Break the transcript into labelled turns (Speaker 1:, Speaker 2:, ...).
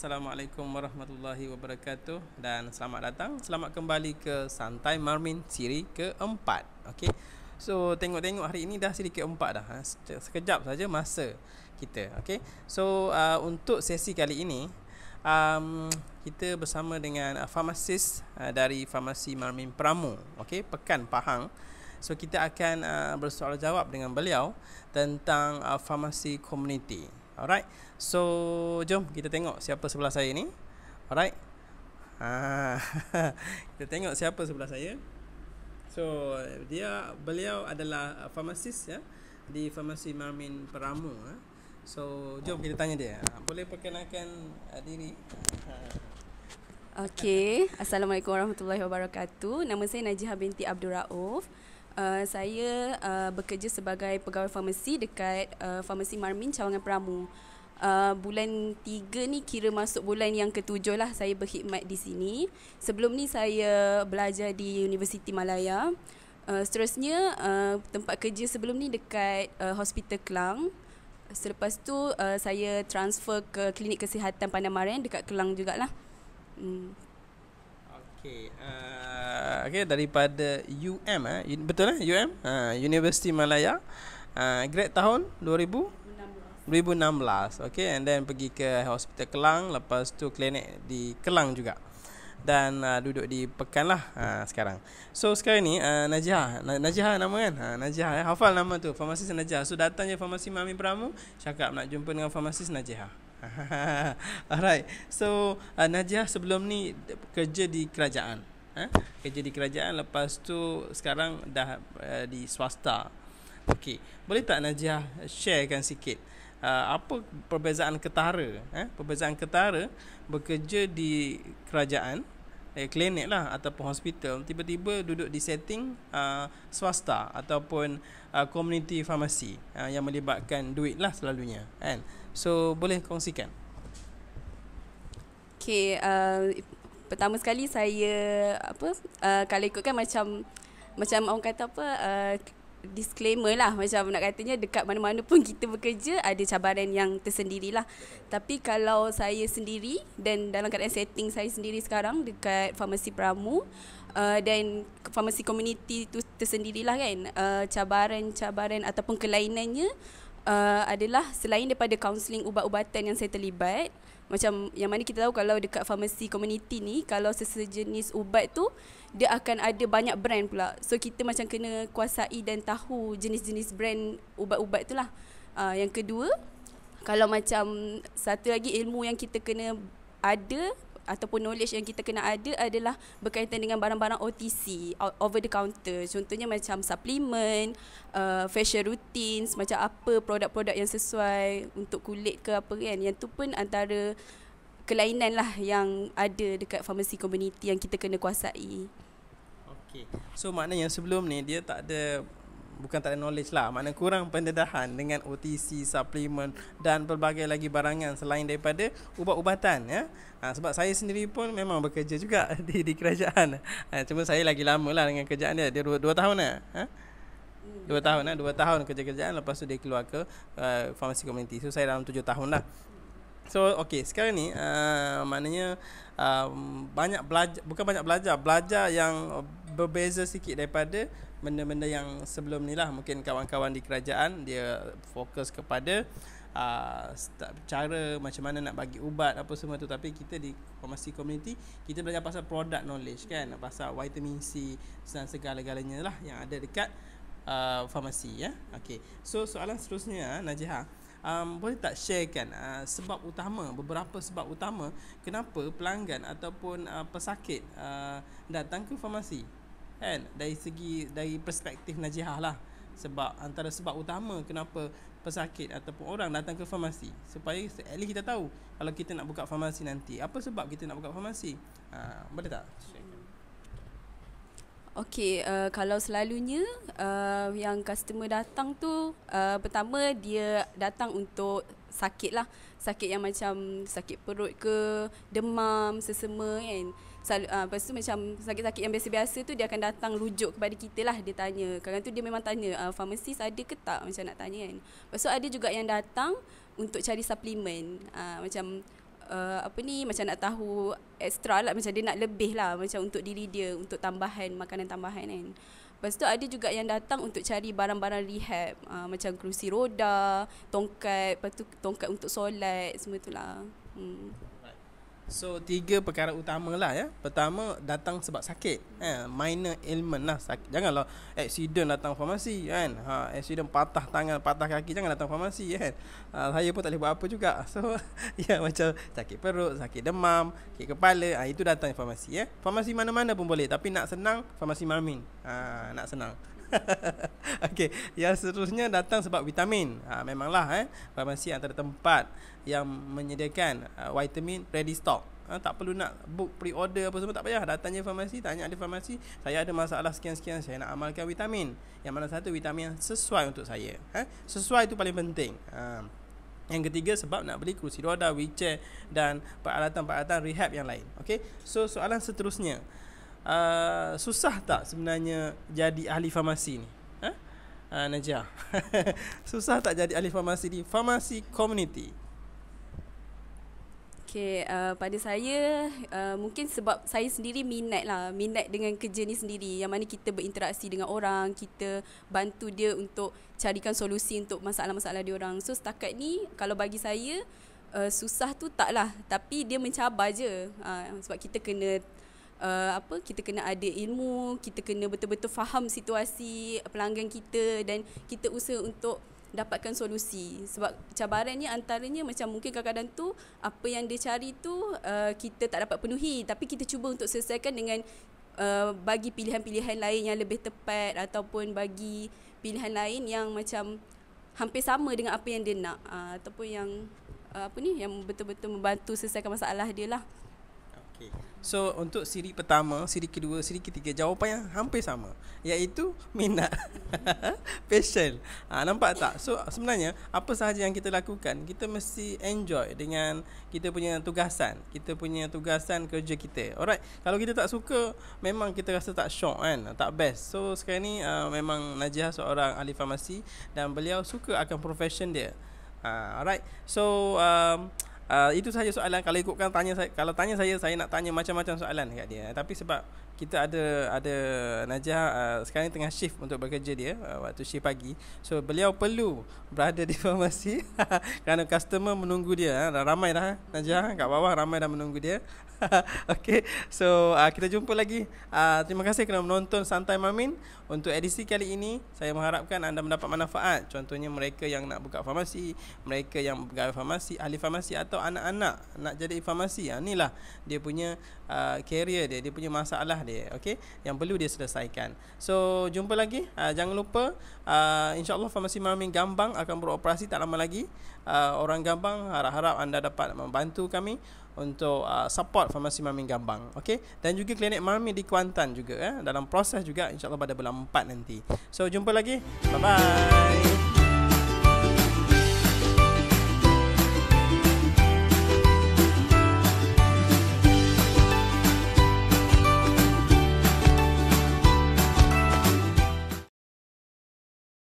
Speaker 1: Assalamualaikum warahmatullahi wabarakatuh dan selamat datang, selamat kembali ke Santai Marmin siri keempat. Okey. So tengok-tengok hari ini dah siri keempat dah. Sekejap saja masa kita. Okey. So untuk sesi kali ini kita bersama dengan farmasis dari Farmasi Marmin Pramu. Okey, Pekan Pahang. So kita akan bersoal jawab dengan beliau tentang farmasi komuniti. Alright. So jom kita tengok siapa sebelah saya ni. Alright. Kita tengok siapa sebelah saya. So beliau adalah farmasis ya di Farmasi Marmin Pramu. So jom kita tanya dia. Boleh perkenalkan diri?
Speaker 2: Okey, Assalamualaikum warahmatullahi wabarakatuh. Nama saya Najihah binti Abdul Rauf. Saya bekerja sebagai pegawai farmasi dekat Farmasi Marmin Cawangan Pramu. Bulan 3 ni kira masuk bulan yang ke-7 lah saya berkhidmat di sini. Sebelum ni saya belajar di Universiti Malaya. Seterusnya tempat kerja sebelum ni dekat Hospital Kelang. Selepas tu saya transfer ke Klinik Kesihatan Pandamaran dekat Kelang jugalah.
Speaker 1: Okey, daripada UM betul UM Universiti Malaya, grade tahun 2016. Okey, and then pergi ke Hospital Kelang, lepas tu klinik di Kelang juga. Dan duduk di Pekan lah sekarang. So sekarang ni Najihah nama kan? Najihah hafal nama tu, farmasis Najihah. So datang je Farmasi Marmin Pramu, cakap nak jumpa dengan farmasis Najihah. Alright. So Najihah sebelum ni kerja di kerajaan. Kerja di kerajaan, lepas tu sekarang dah di swasta. Okey, boleh tak Najihah sharekan sikit apa perbezaan ketara perbezaan ketara bekerja di kerajaan, klinik lah ataupun hospital, tiba-tiba duduk di setting swasta ataupun community farmasi yang melibatkan duit lah selalunya kan. So boleh kongsikan.
Speaker 2: Okey, pertama sekali saya kalau ikutkan macam orang kata disclaimer lah, macam nak katanya dekat mana-mana pun kita bekerja ada cabaran yang tersendirilah. Tapi kalau saya sendiri dan dalam keadaan setting saya sendiri sekarang dekat Farmasi Pramu dan farmasi komuniti tu tersendirilah kan, cabaran-cabaran ataupun kelainannya adalah selain daripada kaunseling ubat-ubatan yang saya terlibat, macam yang mana kita tahu kalau dekat farmasi komuniti ni, kalau sejenis ubat tu dia akan ada banyak brand pula. So kita macam kena kuasai dan tahu jenis-jenis brand ubat-ubat tu lah. Yang kedua, kalau macam satu lagi ilmu yang kita kena ada ataupun knowledge yang kita kena ada adalah berkaitan dengan barang-barang OTC, over the counter. Contohnya macam suplemen, facial routines, macam apa produk-produk yang sesuai untuk kulit ke apa kan. Yang tu pun antara kelainan lah yang ada dekat farmasi komuniti yang kita kena kuasai.
Speaker 1: Okey. So maknanya sebelum ni dia bukan tak ada knowledge lah, maknanya kurang pendedahan dengan OTC, suplemen dan pelbagai lagi barangan selain daripada ubat-ubatan ya. Sebab saya sendiri pun memang bekerja juga di kerajaan. Cuma saya lagi lama lah dengan kerjaan dia 2 tahun lah. 2 tahun kerja kerjaan, lepas tu dia keluar ke farmasi komuniti. So saya dalam 7 tahun lah. So okey, sekarang ni maknanya belajar yang berbeza sikit daripada benda-benda yang sebelum ni lah. Mungkin kawan-kawan di kerajaan dia fokus kepada cara macam mana nak bagi ubat apa semua tu, tapi kita di farmasi komuniti kita belajar pasal product knowledge kan, pasal vitamin C dan segala-galanya lah yang ada dekat farmasi ya. Okey. So soalan seterusnya Najihah, boleh tak sharekan beberapa sebab utama kenapa pelanggan ataupun pesakit datang ke farmasi kan, dari perspektif Najihah lah. Sebab antara sebab utama kenapa pesakit ataupun orang datang ke farmasi, supaya at least kita tahu kalau kita nak buka farmasi nanti, apa sebab kita nak buka farmasi. Boleh tak sharekan?
Speaker 2: Okey, kalau selalunya yang customer datang tu pertama dia datang untuk sakit lah. Sakit yang macam sakit perut ke, demam, sesama kan. Lepas tu macam sakit-sakit yang biasa-biasa tu dia akan datang rujuk kepada kita lah. Dia tanya, kadang tu dia memang tanya, farmasis ada ke tak, macam nak tanya kan. Lepas tu ada juga yang datang untuk cari suplemen, macam apa ni, macam nak tahu extra lah, macam dia nak lebih lah macam untuk diri dia, untuk tambahan, makanan tambahan kan. Lepas tu ada juga yang datang untuk cari barang-barang rehab, macam kerusi roda, tongkat, lepas tu tongkat untuk solat, semua tu lah.
Speaker 1: So 3 perkara utama lah ya. Pertama, datang sebab sakit, minor ailment lah. Janganlah accident datang farmasi kan. Accident patah tangan, patah kaki, jangan datang farmasi kan. Saya pun tak boleh buat apa juga. So ya, macam sakit perut, sakit demam, sakit kepala, itu datang farmasi ya. Farmasi mana-mana pun boleh, tapi nak senang, farmasi Marmin. Nak senang. Okey, yang seterusnya datang sebab vitamin. Memanglah farmasi antara tempat yang menyediakan vitamin ready stock. Tak perlu nak book pre-order apa semua, tak payah. Datang je farmasi, tanya ahli farmasi, saya ada masalah sekian-sekian, saya nak amalkan vitamin. Yang mana satu vitamin yang sesuai untuk saya. Sesuai itu paling penting. Yang ketiga, sebab nak beli kerusi roda, wheelchair dan peralatan-peralatan rehab yang lain. Okey. So soalan seterusnya, susah tak sebenarnya jadi ahli farmasi ni? Najah. Susah tak jadi ahli farmasi di farmasi community?
Speaker 2: Okay, pada saya mungkin sebab saya sendiri minat dengan kerja ni sendiri, yang mana kita berinteraksi dengan orang, kita bantu dia untuk carikan solusi untuk masalah-masalah dia orang. So setakat ni kalau bagi saya susah tu taklah, tapi dia mencabar je, sebab kita kena kita kena ada ilmu, kita kena betul-betul faham situasi pelanggan kita, dan kita usaha untuk dapatkan solusi. Sebab cabaran ni antaranya macam mungkin kadang-kadang tu apa yang dia cari tu kita tak dapat penuhi, tapi kita cuba untuk selesaikan dengan bagi pilihan-pilihan lain yang lebih tepat, ataupun bagi pilihan lain yang macam hampir sama dengan apa yang dia nak, ataupun yang yang betul-betul membantu selesaikan masalah dia lah.
Speaker 1: Okay. So untuk siri pertama, siri kedua, siri ketiga, jawapan yang hampir sama, iaitu minat. Passion. Nampak tak? So sebenarnya apa sahaja yang kita lakukan, kita mesti enjoy dengan kita punya tugasan, kerja kita. Alright. Kalau kita tak suka, memang kita rasa tak syok kan, tak best. So sekarang ni memang Najah seorang ahli farmasi dan beliau suka akan profession dia. Alright. So itu sahaja soalan. Kalau ikutkan tanya saya nak tanya macam-macam soalan dekat dia. Tapi sebab kita ada Najah sekarang ni tengah shift untuk bekerja dia, waktu shift pagi. So beliau perlu berada di farmasi kerana customer menunggu dia. Ramai dah Najah kat bawah, ramai dah menunggu dia. Okay. So kita jumpa lagi. Terima kasih kerana menonton Santai Marmin. Untuk edisi kali ini, saya mengharapkan anda mendapat manfaat. Contohnya mereka yang nak buka farmasi, mereka yang pegawai farmasi, ahli farmasi, atau anak-anak nak jadi farmasi. Inilah dia punya career dia punya masalah dia, okey, yang perlu dia selesaikan. So jumpa lagi. Jangan lupa, insya-Allah Farmasi Marmin Gambang akan beroperasi tak lama lagi. Orang Gambang, harap-harap anda dapat membantu kami untuk support Farmasi Marmin Gambang, okey, dan juga klinik Marmin di Kuantan juga dalam proses juga, insya-Allah pada bulan 4 nanti. So jumpa lagi. Bye bye.